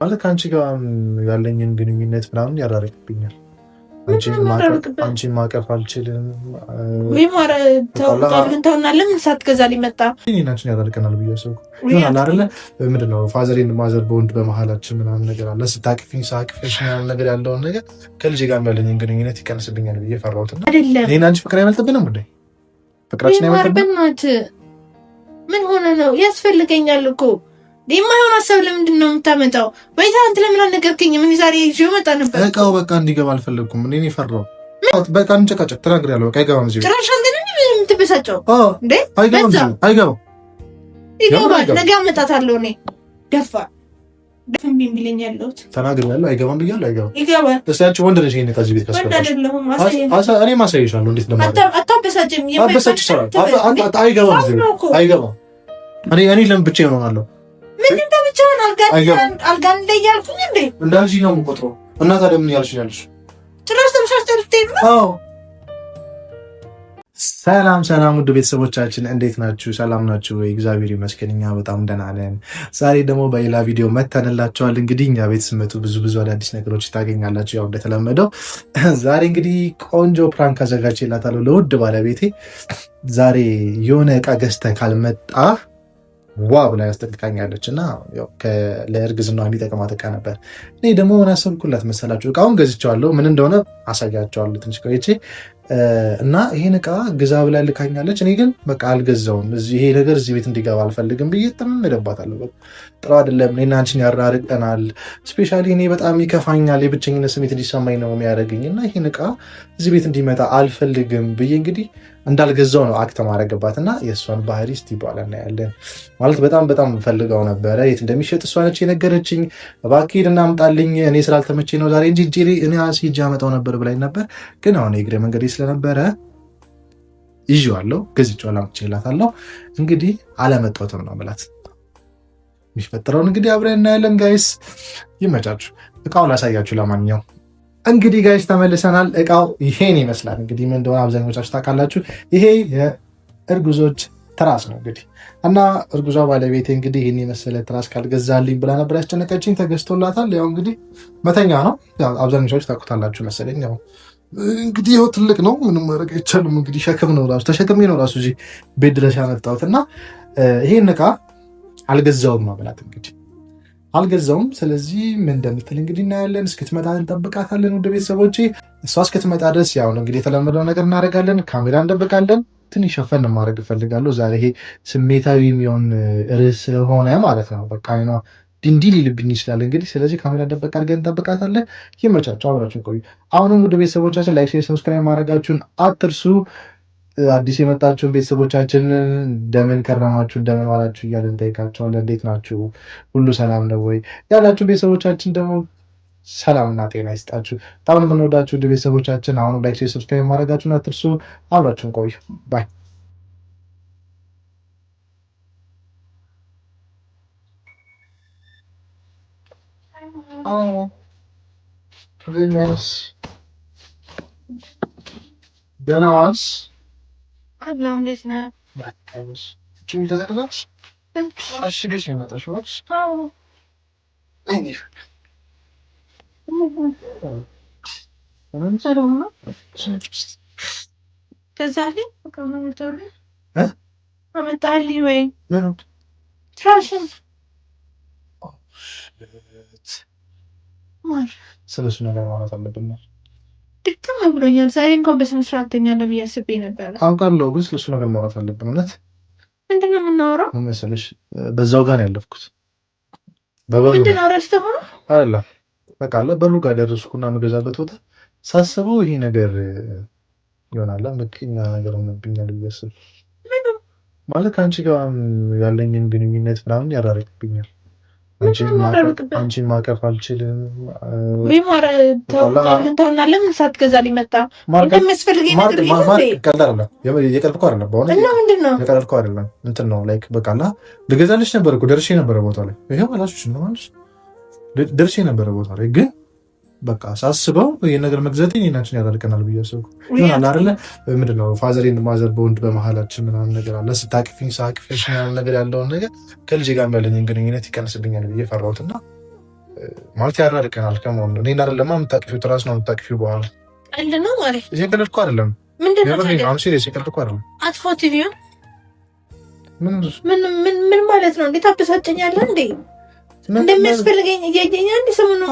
ማለት ከአንቺ ጋር ያለኝን ግንኙነት ምናምን ያራርቅብኛል። አንቺን ማቀፍ አልችልም ወይም ተውናለን ሳትገዛ ሊመጣ ናችን ያራርቀናል ብዬ አሰብኩ። ይሆናል አይደለ? ምንድን ነው ፋዘሬን ማዘር በወንድ በመሀላችን ምናምን ነገር አለ። ስታቅፊኝ ሳቅፍሽ ምናምን ነገር ያለውን ነገር ከልጅ ጋር ያለኝን ግንኙነት ይቀንስብኛል ብዬ ፈራሁትና እኔና አንቺ ፍቅር አይበልጥብንም እንዴ? ፍቅራችን አይበልጥብንም? ምን ሆነ ነው? ያስፈልገኛል እኮ የማይሆን ሀሳብ ለምንድን ነው የምታመጣው? ወይ አንተ ለምን አልነገርከኝም? ምን ዛሬ ይዤ መጣ ነበር። እቃው በቃ እንዲገባ አልፈለግኩም። እኔ ፈራሁ። በቃ እንጨቃጨቅ ተናግሬያለሁ። በቃ አይገባም። እዚህ ጭራሽ አንተ ነህ የምትበሳጨው እንዴ? አይገባም። ይገባል። ነገ አመጣታለሁ። እኔ ደፋ ደፍም ቢለኝ ያለሁት ተናግሬያለሁ። አይገባም ብያለሁ። አይገባም። ይገባል። እስኪ ወንድ ነሽ ይሄን ከዚህ ቤት ካስፈለግሽ እኔ ማሳይሻለሁ። እንዴት አታበሳጭም። አይገባም። እኔ ለምን ብቻ ይሆናለሁ? ምን እንደብቻውን አልጋን ላይ ያልኩኝ እንዴ? እንዳልሽኝ ነው የምቆጥረው። እና ታዲያ ምን ያልሽ? ጭራሽ ተመሳስተልተኝ ነው። አዎ። ሰላም ውድ ቤተሰቦቻችን እንዴት ናችሁ? ሰላም ናችሁ ወይ? እግዚአብሔር ይመስገን እኛ በጣም ደህና ነን። ዛሬ ደግሞ በሌላ ቪዲዮ መተንላችኋል። እንግዲህ እኛ ቤት ስመጡ ብዙ አዳዲስ ነገሮች ታገኛላችሁ። ያው እንደተለመደው ዛሬ እንግዲህ ቆንጆ ፕራንክ አዘጋጅቼላታለሁ ለውድ ባለቤቴ። ዛሬ የሆነ እቃ ገዝተህ ካልመጣ ዋ ብላ ያስጠንቅቃኛለች እና ለእርግዝና የሚጠቅማት እቃ ነበር። እኔ ደግሞ ምን አሰብኩላት መሰላችሁ? እቃውን ገዝቼዋለሁ። ምን እንደሆነ አሳያቸዋለሁ ትንሽ ቆይቼ እና ይሄን እቃ ግዛ ብላ ልካኛለች። እኔ ግን በቃ አልገዛውም። ይሄ ነገር እዚህ ቤት እንዲገባ አልፈልግም ብዬ እደባታለሁ። ጥሩ አይደለም። እኔና አንቺን ያራርቀናል። ስፔሻሊ እኔ በጣም ይከፋኛል። የብቸኝነት ስሜት እንዲሰማኝ ነው የሚያደርግኝ እና ይሄን እቃ እዚህ ቤት እንዲመጣ አልፈልግም ብዬ እንግዲህ እንዳልገዛው ነው አክተ ማድረግባት እና የእሷን ባህሪ እስቲ በኋላ እናያለን። ማለት በጣም ፈልገው ነበረ የት እንደሚሸጥ እሷ ነች የነገረችኝ። እባክህ ሂድ እናምጣልኝ እኔ ስላልተመቼ ነው ዛሬ እንጂ እኔ ሂጅ አመጣው ነበር ብላኝ ነበር። ግን አሁን የእግሬ መንገዴ ስለነበረ ይዤዋለሁ፣ ገዝቼዋለሁ፣ አምጥቼላታለሁ። እንግዲህ አለመጣሁትም ነው የምላት። የሚፈጠረውን እንግዲህ አብረን እናያለን። ጋይስ ይመቻችሁ። እቃው ላሳያችሁ። ለማንኛውም እንግዲህ ጋይስ ተመልሰናል። እቃው ይሄን ይመስላል። እንግዲህ ምን እንደሆነ አብዛኞቻችሁ ታውቃላችሁ። ይሄ የእርጉዞች ትራስ ነው እንግዲህ እና እርጉዟ ባለቤቴ እንግዲህ ይህን የመሰለ ትራስ ካልገዛልኝ ብላ ነበር ያስጨነቀችኝ። ተገዝቶላታል። ያው እንግዲህ መተኛ ነው። ያው አብዛኞቻችሁ ታውቁታላችሁ መሰለኝ። ያው እንግዲህ ይኸው ትልቅ ነው። ምንም ማድረግ አይቻልም። እንግዲህ ሸክም ነው ራሱ ተሸክሜ ነው ራሱ እዚህ ቤት ድረስ ያመጣሁት እና ይሄን እቃ አልገዛውም ነው ብላት እንግዲህ አልገዛውም። ስለዚህ ምን እንደምትል እንግዲህ እናያለን። እስክትመጣ እንጠብቃታለን። ወደ ቤተሰቦቼ እሷ እስክትመጣ ድረስ ያው እንግዲህ የተለመደው ነገር እናደርጋለን። ካሜራ እንደብቃለን። ትንሽ ሸፈን ማድረግ እፈልጋለሁ ዛሬ። ይሄ ስሜታዊ የሚሆን ርዕስ ስለሆነ ማለት ነው። በቃ ነው ድንዲ ሊልብኝ ይችላል እንግዲህ። ስለዚህ ካሜራ እንደበቅ አድርገን እንጠብቃታለን። ይመቻችሁ፣ አብራችሁን ቆዩ። አሁንም ወደ ቤተሰቦቻችን ላይክ፣ ሼር፣ ሰብስክራይብ ማድረጋችሁን አትርሱ። አዲስ የመጣችሁን ቤተሰቦቻችን እንደምን ከረማችሁ እንደምን ዋላችሁ እያልን እንጠይቃቸዋለን። እንዴት ናችሁ? ሁሉ ሰላም ነው ወይ? ያላችሁ ቤተሰቦቻችን ደግሞ ሰላምና ጤና ይስጣችሁ። በጣም የምንወዳችሁ ውድ ቤተሰቦቻችን አሁንም ላይክ፣ ሼር፣ ሰብስክራይብ ማድረጋችሁን አትርሱ። አብራችሁን ቆዩ። ባይ ደህና ዋልሽ? አላህ እንዴት ነህ? ጭም ተዘርጋሽ? አሽገሽ የመጣሽው? አዎ። አመጣልኝ ወይ? ምን ትራሽን ስለሱ ነገር ማለት አለብን። ድክም ብሎኛል። ዛሬ እንኳን በስነ ስርዓት ተኛለሁ ብዬ አስቤ ነበር። አውቃለሁ፣ ግን ስለሱ ነገር ማለት አለብን። እውነት ምንድን ነው የምናወራው? ምን መሰለሽ፣ በዛው ጋር ነው ያለፍኩት። ምንድን ነው ረስተህ ሆኖ አላ በቃ በሩ ጋር ደረስኩና የምገዛበት ቦታ ሳስበው ይሄ ነገር ይሆናል ምቀኛ ነገር ሆነብኛል ብዬ አስብ ማለት ከአንቺ ጋር ያለኝን ግንኙነት ምናምን ያራርቅብኛል። አንቺን ማቀፍ አልችልም ወይ ተውናለን ሳትገዛ ሊመጣ እንደሚያስፈልገኝ ነገር የቀልድኩ አይደለም። በሆነ የቀልድኩ አይደለም። እንትን ነው ላይክ በቃ ልገዛልሽ ነበር እኮ ደርሼ ነበረ ቦታ ላይ ይሄው አላችሁ ነው ማለት ደርሼ ነበረ ቦታ ላይ ግን በቃ ሳስበው ይሄን ነገር መግዛት እኔናችን ያራርቀናል ብዬ አሰብኩ። ይሆናል አይደለ? ምንድን ነው ፋዘሬን ማዘር በወንድ በመሀላችን ምናምን ነገር አለ። ስታቅፊኝ ሳቅፍሽ ምናምን ነገር ያለውን ነገር ከልጅ ጋር ያለኝን ግንኙነት ይቀንስብኛል ብዬ ፈራሁትና ማለት ያራርቀናል ከመሆኑ እኔ አይደለም የምታቅፊው ትራስ ነው የምታቅፊው በኋላ አንድ ነው ማለት እየቀለድኩ አይደለም ምንድነው ሲሪየስ እየቀለድኩ አይደለም አጥፎ ቲቪው ምን ማለት ነው እንዴት አበሳጨኛለህ እንዴ እንደሚያስፈልገኝ እያየኛ እንዴ ሰሞኑን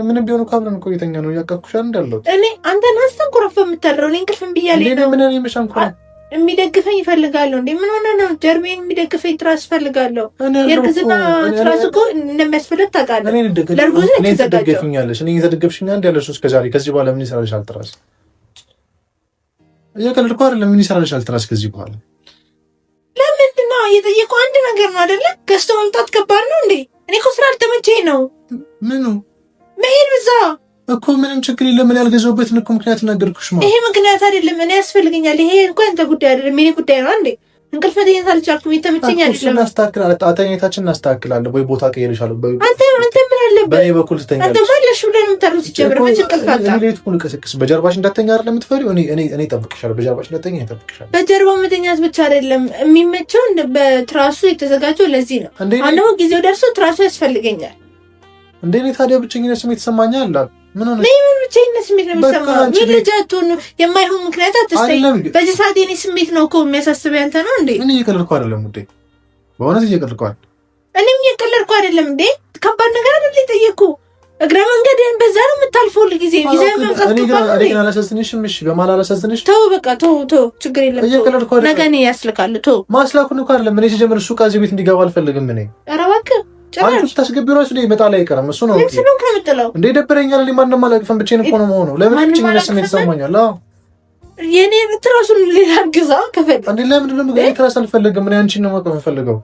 ምንም ቢሆን እኮ አብረን ቆይተኛ ነው ያቀኩሽ እንዳለው እኔ አንተን አስተንኩረፍ የምታድረው እኔ እንቅልፍ ብያለኝ ነው ምን እኔ መሻንኩራ የሚደግፈኝ ይፈልጋለሁ እንዴ ምን ሆነ ነው ጀርሜን የሚደግፈኝ ትራስ ፈልጋለሁ የርግዝና ትራስ እኮ እንደሚያስፈልግ ታውቃለህ ለርጉዝ እኔ ተደግፈኛለሽ እኔ ተደግፈሽኛ እንዳለሽ እስከዛሬ ከዚህ በኋላ ምን ይሰራልሻል ትራስ እየቀለድኩ አይደለም ምን ይሰራልሻል ትራስ ከዚህ በኋላ ለምንድን ነው እየጠየቁ አንድ ነገር ነው አይደለ ገዝቶ መምጣት ከባድ ነው እንዴ እኔ እኮ ስራ አልተመቸኝ ነው ምኑ መሄድ ብዛ እኮ ምንም ችግር የለም እኔ ያልገዛሁበትን እኮ ምክንያት ነገርኩሽ ማለት ይሄ ምክንያት አይደለም እኔ ያስፈልገኛል ይሄ እንኳን አንተ ጉዳይ አይደለም የኔ ጉዳይ ነው እንዴ እንቅልፍ መተኛት አልቻልኩም የተመቸኝ አይደለም እናስተካክላለን አተኛታችን እናስተካክላለን ወይ ቦታ ቀይርሻለሁ አንተ ምን አለበት በእኔ በኩል ትተኛለሽ አንተ ማለሽ ብለን የምታሩት ሲጀምር ምን እንቅልፍ አጣ እኔ ሌት ሁሉ ቀስቅስ በጀርባሽ እንዳተኛ አይደለም የምትፈሪው እኔ እጠብቅሻለሁ በጀርባሽ እንዳተኛ እጠብቅሻለሁ በጀርባው መተኛት ብቻ አይደለም የሚመቸው በትራሱ የተዘጋጀው ለዚህ ነው አንዴ ጊዜው ደርሶ ትራሱ ያስፈልገኛል እንዴ እኔ ታዲያ ብቸኝነት ስሜት ይሰማኛል አላ ምን ሆነ ምን ብቸኝነት ስሜት ነው የሚሰማው ምን ልጃቱን የማይሆን ምክንያት አትስተኝ በዚህ ሰዓት የኔ ስሜት ነው እኮ የሚያሳስበው አንተ ነው እንዴ እኔ እየቀለድኩ አይደለም ውዴ በእውነት እየቀለድኩ አይደለም እኔም እየቀለድኩ አይደለም እንዴ ከባድ ነገር አይደል የጠየኩ እግረ መንገድን በዛ ነው የምታልፈው ለጊዜ ቪዛ መምጣት እኔ ግን አላሳዝንሽም እሺ በማላ አላሳዝንሽ ተው በቃ ተው ችግር የለም እየቀለድኩ አይደለም ነገ እኔ ያስልካል ተው ማስላኩን እኮ አይደለም እኔ ሲጀምር እሱ ቃዚ ቤት እንዲገባ አልፈልግም እኔ ኧረ እባክህ አንቺ ታስገቢው ራሱ ላይ መጣ ላይ ቀረም እሱ ነው ምን ስለሆነ ከምጥለው እንዴ ደብረኛል እኔ ማንንም አላቅፈን ብቻዬን እኮ ነው የምሆነው ለምን ብቻዬን ስሜት ይሰማኛል አዎ የኔ ትራሱን ሌላ ግዛ ከፈለ እንዴ ለምን ነው ምግብ ትራስ አልፈልግም እኔ አንቺን ነው ማቀፍ ፈልገው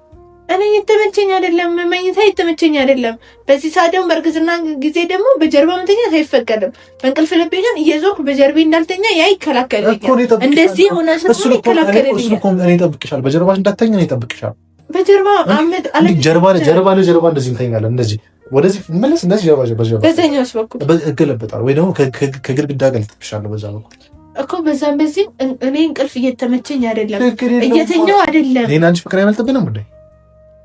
እኔ የተመቸኝ አይደለም መኝታ የተመቸኝ አይደለም በዚህ ሰዓት ደግሞ በእርግዝና ጊዜ ደግሞ በጀርባ መተኛት አይፈቀድም በእንቅልፍ ልቤ ግን እየዞርኩ በጀርቤ እንዳልተኛ ያ ይከላከልልኛል እንደዚህ ሆነ ሰው ይከላከልልኛል እሱ እኮ እኔ እጠብቅሻለሁ በጀርባ እንዳትተኛ እኔ እጠብቅሻለሁ በጀርባ አመድ አለ ጀርባ እንደዚህ እንተኛለን እንደዚህ ወደዚህ መለስ እንደዚህ ጀርባ በዛኛውስ በኩል እገለበጣለሁ ወይ ደግሞ ከግድግዳ ጋር ልጥብሻለሁ በዛ በኩል እኮ በዛም በዚህ እኔ እንቅልፍ እየተመቸኝ አይደለም እየተኛው አይደለም እኔና አንቺ ፍቅር አይመልጥብንም እንዴ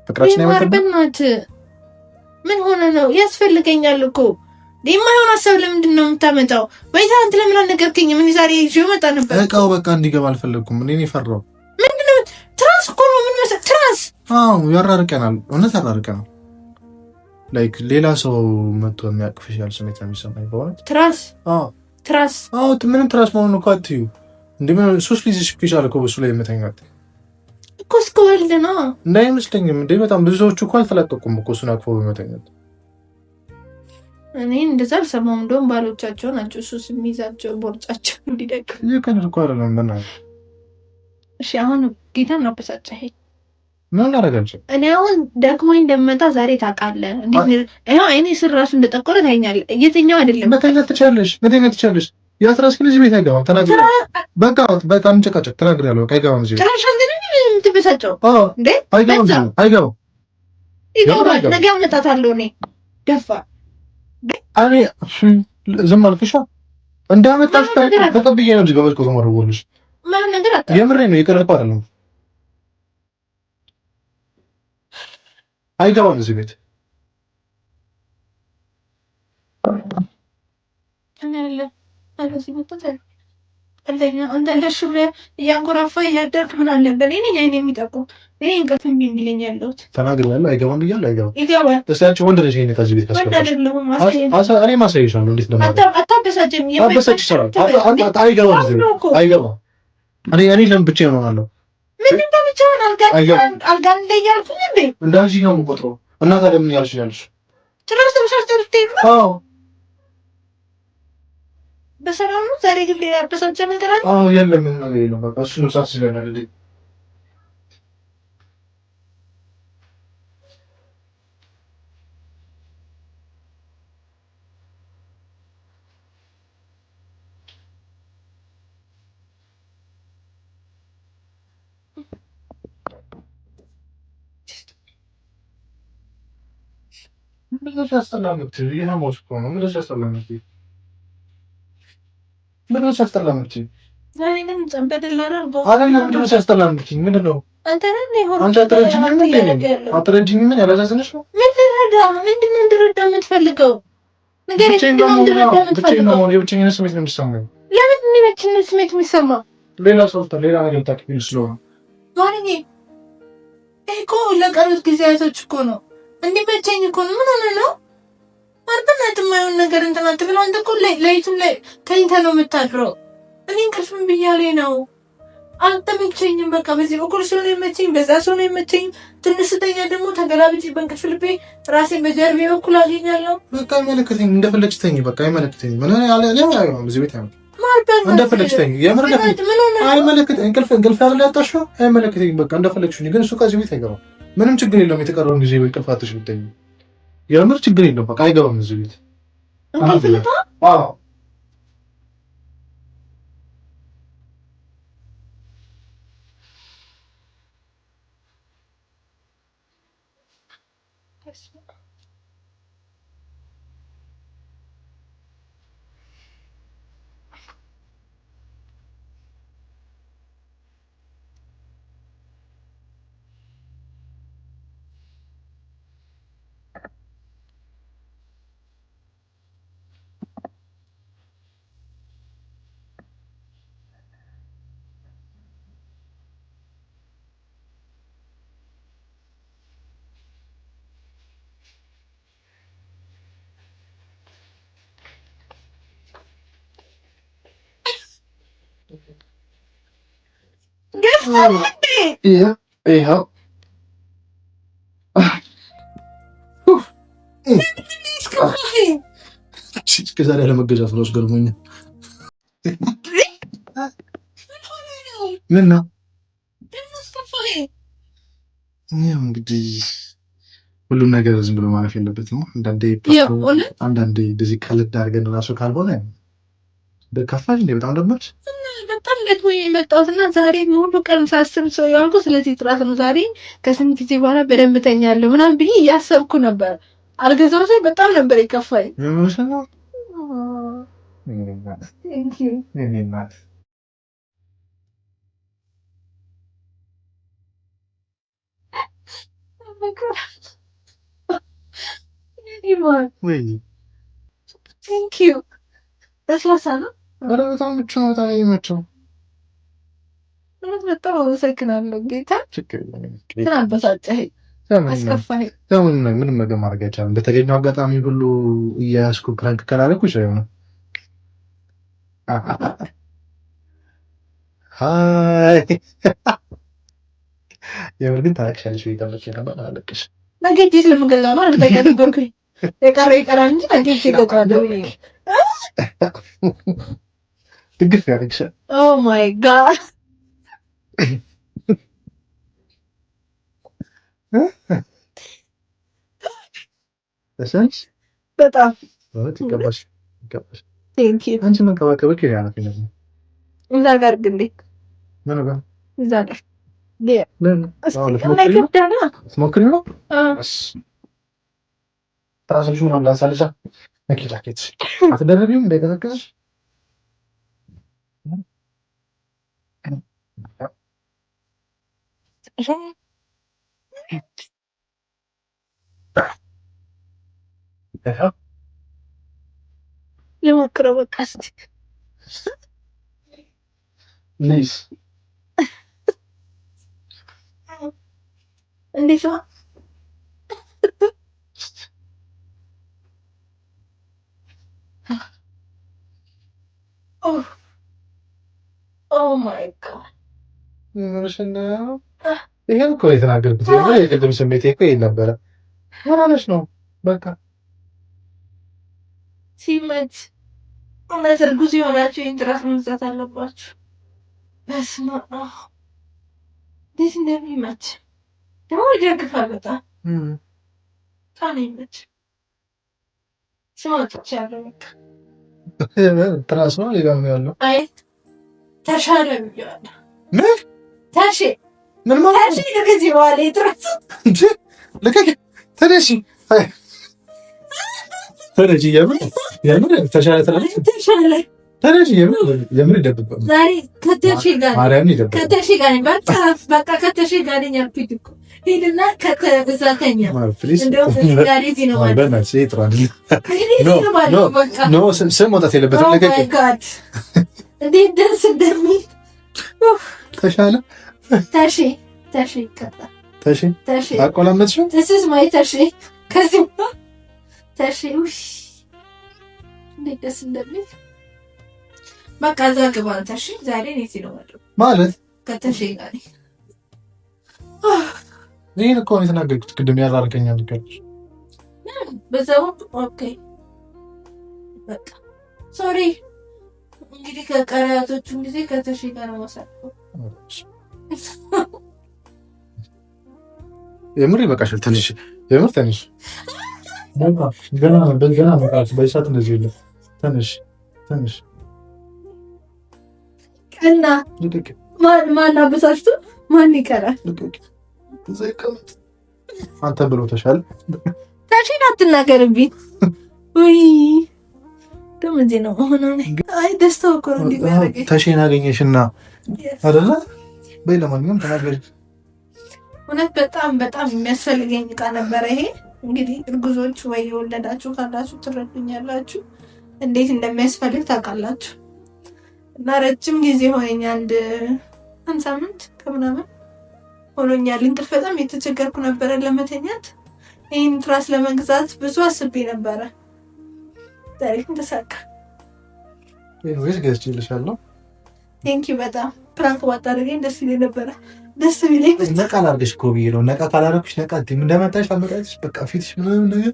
ፍቅራችን አይመልጥብንም ምን ሆነ ነው ያስፈልገኛል እኮ የማይሆን ሀሳብ ለምንድን ነው የምታመጣው ወይ አንተ ለምን አልነገርከኝም ምን ዛሬ ይዤው መጣ ነበር እቃው በቃ እንዲገባ አልፈለኩም እኔ ፈራው ምንድነው ትራስ እኮ ነው ምን መሰለህ ትራስ ያራርቀናል እውነት ያራርቀናል ላይክ ሌላ ሰው መጥቶ የሚያቅፍሽ ያል ስሜት ነው የሚሰማኝ በእውነት ትራስ ምንም ትራስ መሆኑን እኮ አትዩ እንደ ምን ሶስት ልጅሽ ይሻል እኮ በሱ ላይ የምተኛት እኮ እስከወልድ ነው እንዳይመስለኝም እንደ በጣም ብዙ ሰዎች እኮ አልተላቀቁም እኮ እሱን አቅፎ በመተኛት እኔ እንደዛ አልሰማሁም እንደውም ባሎቻቸው ናቸው ሱስ የሚይዛቸው ቦርጫቸው እንዲደቅ ይከንር እኮ አይደለም በእናትህ እሺ አሁን ጌታን አበሳጨኸኝ ምን አደረጋችሁ እኔ አሁን ደክሞኝ እንደምመጣ ዛሬ ታውቃለህ ይሄው አይኔ ስር ራሱ እንደጠቆረ ታይኛለህ እየተኛው አይደለም መተኛት ትችያለሽ ያስራስ ልጅ ቤት አይገባም ተናግሬ በቃ እንጨቃጨቅ ተናግሬያለሁ በቃ አይገባም እዚህ ትበሳጨው እንዴ አይገባም ይገባል ነገ አመጣታለሁ እኔ ደፋ እኔ ዝም አልክሻ እንዳመጣሽ ተቀብዬ ነው እዚህ ገበዝኩ ተመረወልሽ ማን ነገር አጣ የምሬ ነው የቀረጥኩ አይደለም አይገባም እዚህ ቤት እያንኮራፋ እያደርክ ምን አለበት እኔ አይኔ የሚጠቁም እኔ እንቅልፍ እምቢ የሚለኝ ያለሁት ተናግሬያለሁ አይገባም ብያለሁ አይገባም ይገባል እስኪ አንቺ ወንድ ነሽ ይሄን ከዚህ ቤት ካስገባሽ እኔ ማሳይሻለሁ እንዴት አታበሳጭም አይገባም አይገባም እኔ ለምን ብቻዬን እሆናለሁ ምንድን ነው ብቻውን አልጋ ላይ ያልኩኝ እንዴ እንዳልሽኝ ነው የምቆጥረው እና ታዲያ ምን ያልሽ ጭራሽ ተበሳጭተሽ አዎ በሰላም ነው ዛሬ ግን ሌላ ያበሳጨ ነገር አለ የለም ምን ነገር የለም በቃ እሱ ነው ሳስበናል እንዴ ምንድነው ሲያስጠላምት ይሄ ሞስኮ ነው ምንድነው ሲያስጠላምት ምንድነው ሲያስጠላምት ዛሬ ግን ጸንበደላ አድርገው አይደለም ምንድነው ሲያስጠላምት ምንድነው አንተ ነህ ይሆን አንተ አትረጅኝ ምን ያላዛዝንሽ ነው ምን ምንድን ነው እንድረዳ የምትፈልገው? የብቸኝነት ስሜት ነው የሚሰማው። ለምን የብቸኝነት ስሜት የሚሰማ? ሌላ ሰው ሌላ ነገር ታውቂው ስለሆነ ማንኝ እኮ ለቀሩት ጊዜያቶች እኮ ነው እንዲመቸኝ እኮ ነው። ምን ሆነ ነው አርበናት የማይሆን ነገር እንትን አትብለው። አንተ እኮ ለይቱን ላይ ተኝተህ ነው የምታድረው። እኔ እንቅልፍም ብያለሁ ነው አልተመቸኝም። በቃ በዚህ በኩል ሰው ነው የመቸኝ፣ በዛ ሰው ነው የመቸኝ። ትንሽ ስተኛ ደግሞ ተገላብጬ በእንቅልፍ ልቤ ራሴን በጀርቤ በኩል አገኛለሁ። በቃ አይመለከተኝም። እንደፈለግሽ ተኝ። በቃ አይመለከተኝም። ምን ያለ ነው እዚህ ቤት አይመለከተኝም። እንደፈለግሽ ተኝ። የምር አይመለከተኝም። እንቅልፍ ያለ ያጣሽው አይመለከተኝም። በቃ እንደፈለግሽ ነኝ። ግን እሱ ከዚህ ቤት አይገባም። ምንም ችግር የለውም። የተቀረውን ጊዜ ወይ ቅልፋትሽ ብትተኝ የምር ችግር የለውም። በቃ አይገባም እዚህ ቤት። አዎ ይኸው እስከዛሬ ያለመገዛት ነው አስገርሞኛል። ምን ነው እንግዲህ ሁሉም ነገር ዝም ብሎ ማለፍ የለበትም። አንዳንዴ እንደዚህ ቀልድ አድርገን እራሱ ካልሆነ ከፋሽ እንዴ? በጣም ደመች በጣም ለት ወይ የመጣሁት እና ዛሬ ሙሉ ቀን ሳስብ ሰው ያልኩ ስለዚህ ጥራት ነው። ዛሬ ከስንት ጊዜ በኋላ በደንብ ተኛለሁ ምናምን ብዬ እያሰብኩ ነበር። አልገዛው ላይ በጣም ነበር የከፋኝ። ለስላሳ ነው። ኧረ በጣም ምቹ ነው። በጣም የሚመቸው በጣም አመሰግናለሁ ጌታ። እንትን አበሳጨኸኝ፣ አስከፋኸኝ። ምንም ነገር ማድረግ አይቻልም። በተገኘው አጋጣሚ ሁሉ እያያዝኩ ፕራንክ ካላለኩ ይችላል ነው። ሀይ የምር ግን ታለቅሻለሽ ወይ? ጠመቼ ነበር አለቅሽ። ነገ ዲስ ለምገዛ ነው አልበቃ ነበርኩኝ። የቀረ ይቀራል እንጂ ነገ ይገዛለሁ። ድግፍ ያደርግሻል። ኦ ማይ ጋድ ተሰንሽ በጣም ይገባሽ። ቴንክ ዩ። አንቺ መንከባከብ እኮ ያናፊ ነው። እዛ ጋር ግን ምን ነው እዛ ጋር ሞክሪ ነው ራስሽ ምናምን ላንሳልሻ ጃኬት አትደረቢም እንዳይቀዘቅዝሽ። ልሞክረው በቃ እስኪ ነይስ እንዴት ነው? ኦ ማይ ጋድ ይሄን እኮ የተናገርኩት የቅድም ስሜቴ እኮ ይሄን ነበረ። ምን ሆነሽ ነው? በቃ ሲመች እውነት እርጉዝ የሆናችሁ ይህን ትራስ መግዛት አለባችሁ። በስመ አብ እንዴት እንደሚመች ደግሞ ይደግፋል። በጣም ጣኔ ይመች ስማትቻለሁ። ትራስ ነው ሌላም ያለው አይ ተሻለ ብያለሁ። ምን ታሺ ምን ማለት ታሺ ከዚህ በኋላ ይጥራስ እንጂ ለከክ ተነሺ አይ ተነሺ የምር ተሻለ ተሻለ ተነሺ የምር ይደብቅ ዛሬ ከተሺ ጋር ማርያም ይደብቅ ከተሺ ጋር በቃ ከተሺ ጋር ነኝ አልኩኝ እኮ ሄድና ከተዛተኛ እንደውም ጋር እዚህ ነው ማለት ነው። ስም መውጣት የለበትም። እንዴት ደስ እንደሚል ተሻለ። ተሺ ይቀጣል። ተሺ አቆላመጥሽው። this ማይ ተሺ ከዚህ ተሺ እንዴት ደስ እንደሚል በቃ እዛ ግባ። ተሺ ዛሬ ነው ማለት ከተሺ ጋር ይሄን እኮ ነው የተናገርኩት ቅድም ያላርከኛ ነገር በዛው ኦኬ በቃ ሶሪ። እንግዲህ ከቀራያቶቹ ጊዜ ከተሺ ጋር ነው ወሰድኩ። የምር ይበቃሻል። ትንሽ የምር ትንሽ ገና መጣች በይሳት እንደዚህ ይለ ትንሽ ቀና ማን አበሳጭቶ ማን ይቀራል? አንተ ብሎ ተሻለ። ታሽን አትናገርብኝ ወይ ደም እዚህ ነው ሆነ። አይ ደስታው እኮ ነው እንዲያደርገኝ። ታሽን አገኘሽና አይደለ? በይ ለማንኛውም ተናገሪ። እውነት በጣም የሚያስፈልገኝ ዕቃ ነበረ ይሄ። እንግዲህ እርጉዞች ወይ የወለዳችሁ ካላችሁ ትረዱኛላችሁ፣ እንዴት እንደሚያስፈልግ ታውቃላችሁ። እና ረጅም ጊዜ ሆነኝ፣ አንድ ሳምንት ከምናምን ሆኖኛል። እንቅልፍ በጣም የተቸገርኩ ነበረ ለመተኛት። ይህን ትራስ ለመግዛት ብዙ አስቤ ነበረ። ዛሬ ግን ተሳካ። ወይስ ገዝቼልሻለሁ። ቴንኪው በጣም ፕራንክ ባታደርገኝ ደስ ይለኝ ነበረ። ደስ ቢለኝ ነቃ ላድርግሽ እኮ ብዬሽ ነው። ነቃ ካላደረኩሽ ነቃ እንደመጣሽ አመጣሽ በቃ ፊትሽ ምንም ነገር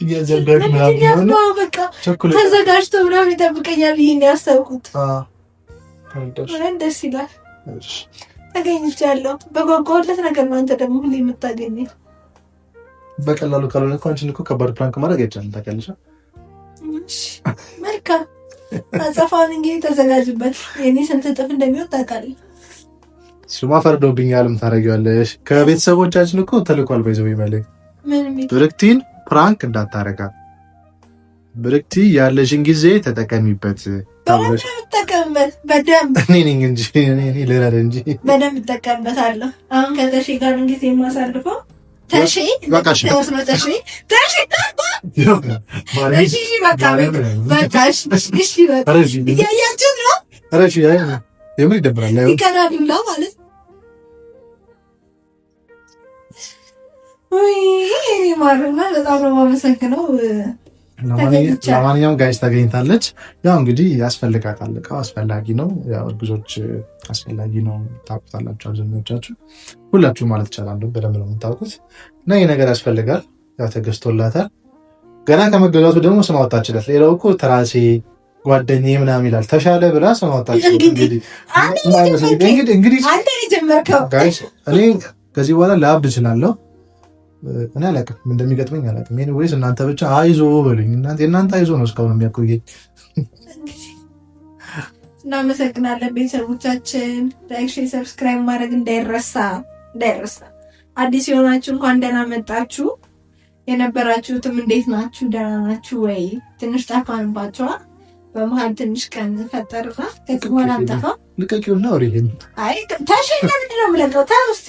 እያዘጋሽ ምናምን ነው። በቃ ተዘጋጅቶ ምናምን ይጠብቀኛል ብዬ ነው ያሰብኩት። ደስ ይላል። ተገኝቻለሁ። በጓጓለት ነገር ነው አንተ ደግሞ ሁሌ የምታገኘው። በቀላሉ ካልሆነ እኮ አንቺን እኮ ከባድ ፕራንክ ማድረግ አይቻልም። ታውቂያለሽ። መልካም አጸፋውን እንግዲህ ተዘጋጅበት። የኔ ስንት እጥፍ እንደሚወጣ ታውቃለህ። እሱማ ፈርዶብኛልም ታደርጊዋለሽ። ከቤተሰቦቻችን እኮ ተልኳል። በይዘው ይመለክ ብርክቲን ፕራንክ እንዳታረጋት። ብርክቲ ያለሽን ጊዜ ተጠቀሚበት። ተጠቀምበት በደንብ። እኔ ነኝ እንጂ እኔ ልረዳ እንጂ በደንብ እጠቀምበታለሁ። አሁን ከተሺ ጋር ጊዜ የማሳልፈው ተሺ በቃሽ እያያችሁ ነው። የምር ይደብራል። ይቀራሉላ ማለት ወይ ማርና በጣም ነው የማመሰግነው። ለማንኛውም ጋይስ ተገኝታለች። ያው እንግዲህ ያስፈልጋታል፣ እቃው አስፈላጊ ነው። ያው እርጉዞች አስፈላጊ ነው፣ ታውቁታላችሁ አብዛኞቻችሁ፣ ሁላችሁ ማለት ይቻላል በደንብ ነው የምታውቁት። እና ይህ ነገር ያስፈልጋል። ያው ተገዝቶላታል። ገና ከመገዛቱ ደግሞ ስም አወጣችለት። ሌላው እኮ ተራሴ ጓደኛዬ ምናምን ይላል። ተሻለ ብላ ስም አወጣችለት። እንግዲህ ጋይስ እኔ ከዚህ በኋላ ለአብድ እችላለሁ። እኔ አላውቅም እንደሚገጥመኝ አላውቅም። ኤኒዌይስ እናንተ ብቻ አይዞ በሉኝ። የእናንተ አይዞ ነው እስካሁን የሚያቆየኝ። እናመሰግናለን ቤተሰቦቻችን። ላይክ፣ ሼር፣ ሰብስክራይብ ማድረግ እንዳይረሳ። አዲስ የሆናችሁ እንኳን ደህና መጣችሁ። የነበራችሁትም እንዴት ናችሁ? ደህና ናችሁ ወይ? ትንሽ ጠፋንባችኋል። በመሀል ትንሽ ቀን ፈጠርና ከጥሞና አንጠፋ ልቀቂውና ወሬ ይሄን አይ ታሸኛ ምንድን ነው የምለቀው? ታው እስኪ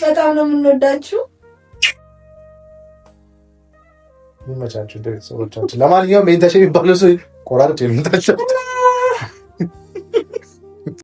በጣም ነው የምንወዳችሁ። ይመቻችሁ ቤተሰቦቻችን። ለማንኛውም ቤንታሽ የሚባለው ሰው ቆራርጭ የምታቸው